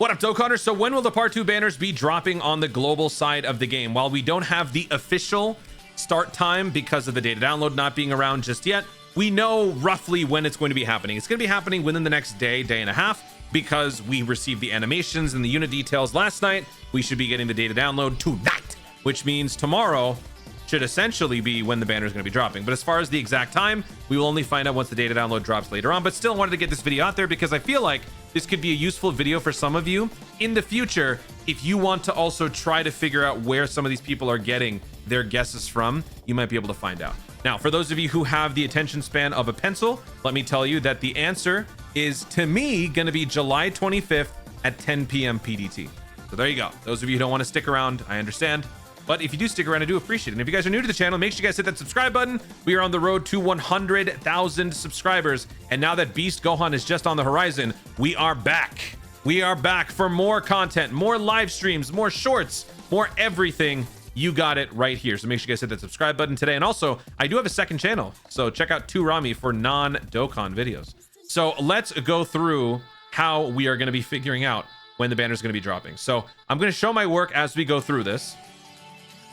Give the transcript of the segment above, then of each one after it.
What up, Dokkaners? So when will the part 2 banners be dropping on the global side of the game? While we don't have the official start time because of the data download not being around just yet, we know roughly when it's going to be happening. It's going to be happening within the next day and a half, because we received the animations and the unit details last night. We should be getting the data download tonight, which means tomorrow should essentially be when the banner is going to be dropping. But as far as the exact time, we will only find out once the data download drops later on. But still wanted to get this video out there because I feel like this could be a useful video for some of you in the future if you want to also try to figure out where some of these people are getting their guesses from. You might be able to find out. Now, for those of you who have the attention span of a pencil, let me tell you that the answer is, to me, going to be July 25th at 10 p.m. PDT. So there you go. Those of you who don't want to stick around, I understand. But if you do stick around, I do appreciate it. And if you guys are new to the channel, make sure you guys hit that subscribe button. We are on the road to 100,000 subscribers. And now that Beast Gohan is just on the horizon, we are back. We are back for more content, more live streams, more shorts, more everything. You got it right here. So make sure you guys hit that subscribe button today. And also, I do have a second channel, so check out 2Rami for non-Dokkan videos. So let's go through how we are going to be figuring out when the banner is going to be dropping. So I'm going to show my work as we go through this.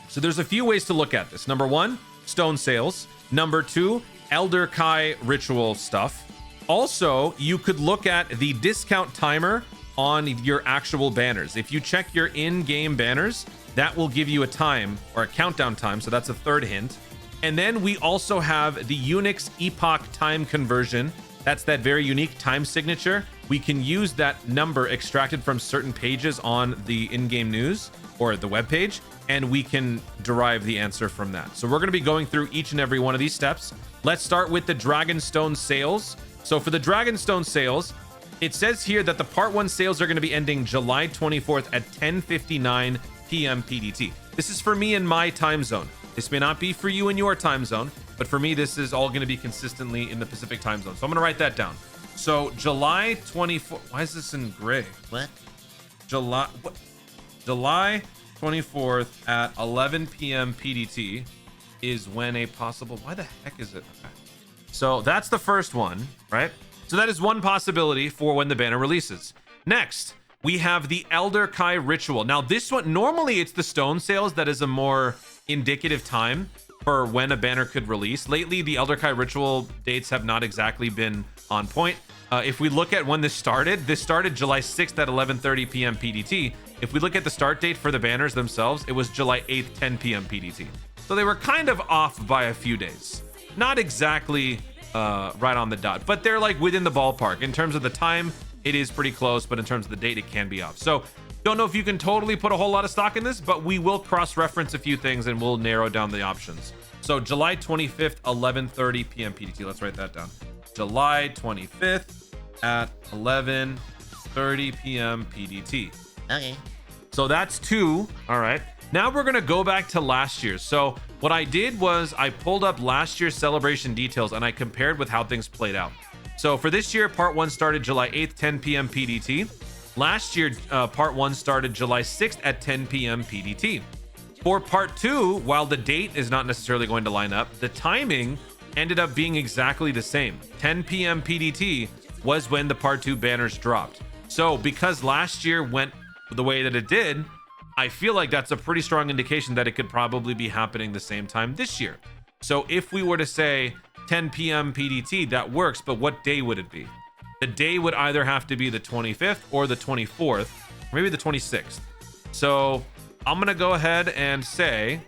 So there's a few ways to look at this. Number one, stone sales. Number two, Elder Kai ritual stuff. Also, you could look at the discount timer on your actual banners. If you check your in-game banners, that will give you a time or a countdown time. So that's a third hint. And then we also have the Unix epoch time conversion. That's that very unique time signature. We can use that number extracted from certain pages on the in-game news or the web page, and we can derive the answer from that. So we're going to be going through each and every one of these steps. Let's start with the Dragonstone sales. So for the Dragonstone sales, it says here that the part 1 sales are going to be ending July 24th at 10:59 p.m. PDT. This is for me in my time zone. This may not be for you in your time zone, but for me, this is all going to be consistently in the Pacific time zone. So I'm going to write that down. So July 24th. Why is this in gray? What? July 24th at 11 p.m. PDT is when a possible. Why the heck is it? Okay. So that's the first one, right? So that is one possibility for when the banner releases. Next, we have the Elder Kai ritual. Now this one, normally it's the stone sales that is a more indicative time for when a banner could release. Lately, the Elder Kai ritual dates have not exactly been on point. If we look at when this started July 6th at 11:30 p.m. PDT. If we look at the start date for the banners themselves, it was July 8th, 10 p.m. PDT. So they were kind of off by a few days. Not exactly right on the dot, but they're like within the ballpark. In terms of the time, it is pretty close, but in terms of the date, it can be off. So don't know if you can totally put a whole lot of stock in this, but we will cross-reference a few things and we'll narrow down the options. So July 25th, 11:30 p.m. PDT. Let's write that down. July 25th at 11:30 p.m. PDT. Okay. So that's two. All right. Now we're going to go back to last year. So what I did was I pulled up last year's celebration details and I compared with how things played out. So for this year, part 1 started July 8th, 10 p.m. PDT. Last year, part 1 started July 6th at 10 p.m. PDT. For part 2, while the date is not necessarily going to line up, the timing ended up being exactly the same. 10 p.m. PDT was when the part 2 banners dropped. So because last year went the way that it did, I feel like that's a pretty strong indication that it could probably be happening the same time this year. So if we were to say 10 p.m. PDT, that works, but what day would it be? The day would either have to be the 25th or the 24th, or maybe the 26th. So I'm going to go ahead and say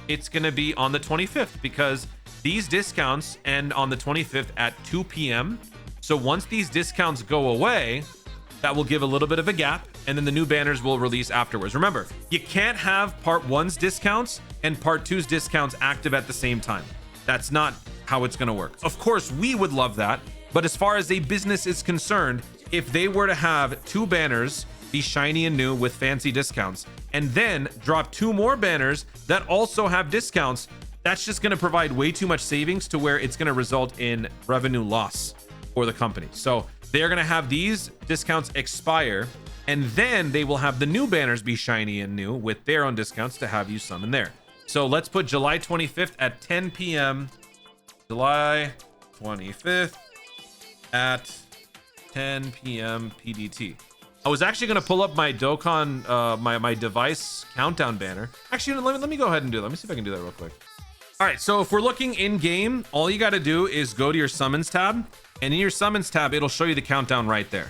it's going to be on the 25th because these discounts end on the 25th at 2 p.m. So once these discounts go away, that will give a little bit of a gap, and then the new banners will release afterwards. Remember, you can't have part 1's discounts and part 2's discounts active at the same time. That's not how it's going to work. Of course, we would love that, but as far as a business is concerned, if they were to have 2 banners be shiny and new with fancy discounts, and then drop 2 more banners that also have discounts, that's just going to provide way too much savings to where it's going to result in revenue loss for the company. So they're going to have these discounts expire, and then they will have the new banners be shiny and new with their own discounts to have you summon there. So let's put July 25th at 10 p.m. July 25th at 10 p.m. PDT. I was actually going to pull up my Dokkan, my device countdown banner. Actually, let me go ahead and do it. Let me see if I can do that real quick. All right, so if we're looking in game, all you got to do is go to your summons tab, and in your summons tab, it'll show you the countdown right there.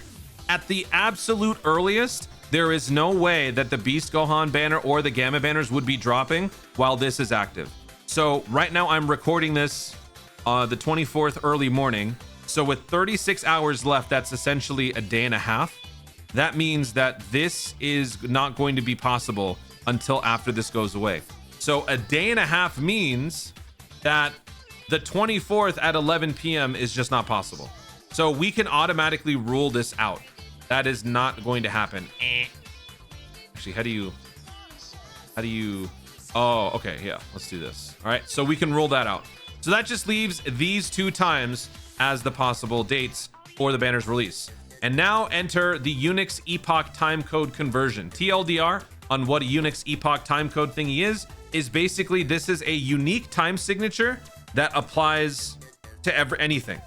At the absolute earliest, there is no way that the Beast Gohan banner or the Gamma banners would be dropping while this is active. So right now I'm recording this the 24th early morning. So with 36 hours left, that's essentially a day and a half. That means that this is not going to be possible until after this goes away. So a day and a half means that the 24th at 11 p.m. is just not possible. So we can automatically rule this out. That is not going to happen. Actually, how do you, oh, okay, yeah, let's do this. All right, so we can rule that out. So that just leaves these 2 times as the possible dates for the banner's release. And now enter the Unix epoch timecode conversion. TLDR on what a Unix epoch timecode thingy is basically this is a unique time signature that applies to anything.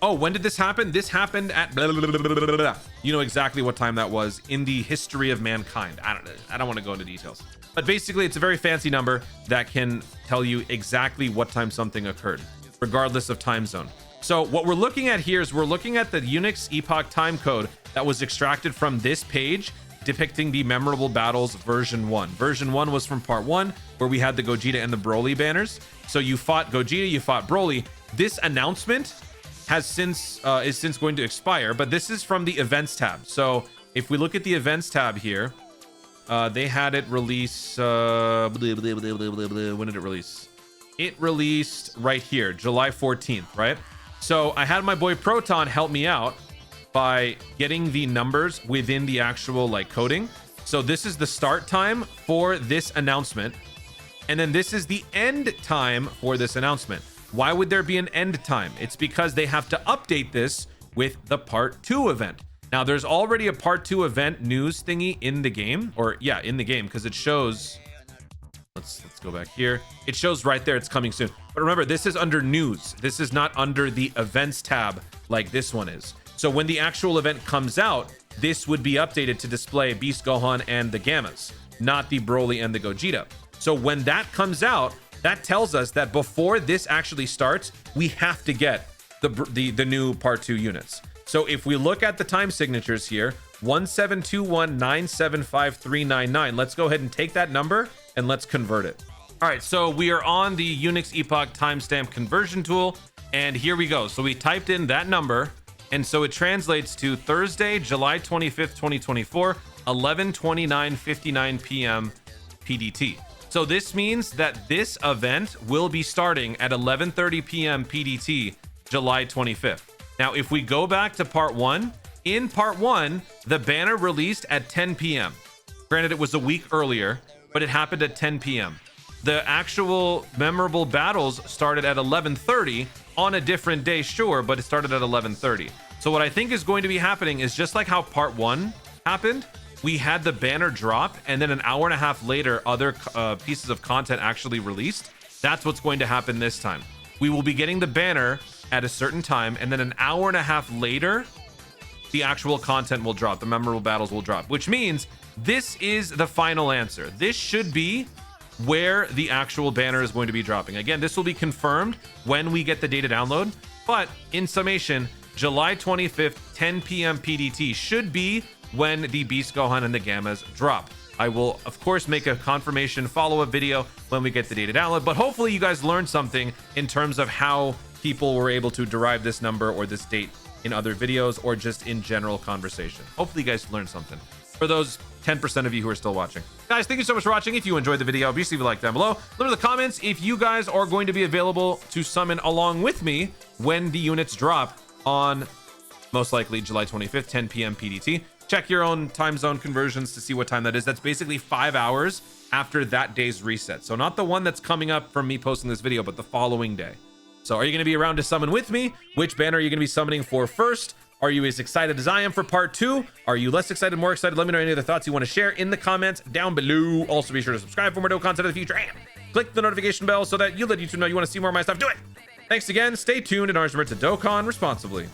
Oh, when did this happen? This happened at blah, blah, blah, blah, blah, blah. You know exactly what time that was in the history of mankind. I don't want to go into details, but basically it's a very fancy number that can tell you exactly what time something occurred, regardless of time zone. So what we're looking at here is we're looking at the Unix epoch timecode that was extracted from this page depicting the memorable battles version 1. Version 1 was from part 1 where we had the Gogeta and the Broly banners. So you fought Gogeta, you fought Broly. This announcement has since is since going to expire, but this is from the events tab. So if we look at the events tab here, they had it release when did it release? It released right here, July 14th, right? So I had my boy Proton help me out by getting the numbers within the actual like coding. So this is the start time for this announcement, and then this is the end time for this announcement. Why would there be an end time? It's because they have to update this with the part 2 event. Now there's already a part 2 event news thingy in the game, or yeah, in the game, because it shows, let's go back here. It shows right there it's coming soon. But remember, this is under news. This is not under the events tab like this one is. So when the actual event comes out, this would be updated to display Beast Gohan and the Gammas, not the Broly and the Gogeta. So when that comes out, that tells us that before this actually starts, we have to get the new part 2 units. So if we look at the time signatures here, 1721975399, let's go ahead and take that number and let's convert it. All right, so we are on the Unix epoch timestamp conversion tool, and here we go. So we typed in that number, and so it translates to Thursday, July 25th, 2024, 11:29:59 p.m. PDT. So this means that this event will be starting at 11:30 p.m. PDT, July 25th. Now, if we go back to part 1, in part 1, the banner released at 10 p.m. Granted, it was a week earlier, but it happened at 10 p.m. The actual memorable battles started at 11:30 on a different day, sure, but it started at 11:30. So what I think is going to be happening is just like how part 1 happened, we had the banner drop, and then an hour and a half later, other pieces of content actually released. That's what's going to happen this time. We will be getting the banner at a certain time, and then an hour and a half later, the actual content will drop. The memorable battles will drop, which means this is the final answer. This should be where the actual banner is going to be dropping. Again, this will be confirmed when we get the data download, but in summation, July 25th, 10 p.m. PDT should be when the Beast Gohan and the Gammas drop. I will, of course, make a confirmation follow-up video when we get the data download, but hopefully you guys learned something in terms of how people were able to derive this number or this date in other videos or just in general conversation. Hopefully you guys learned something. For those 10% of you who are still watching. Guys, thank you so much for watching. If you enjoyed the video, be sure to leave a like down below. Let me know in the comments if you guys are going to be available to summon along with me when the units drop on most likely July 25th, 10 p.m. PDT. Check your own time zone conversions to see what time that is. That's basically 5 hours after that day's reset. So not the one that's coming up from me posting this video, but the following day. So are you going to be around to summon with me? Which banner are you going to be summoning for first? Are you as excited as I am for part 2? Are you less excited, more excited? Let me know any other thoughts you want to share in the comments down below. Also be sure to subscribe for more dope content in the future and click the notification bell so that you let YouTube know you want to see more of my stuff. Do it! Thanks again. Stay tuned and remember to Dokkan responsibly.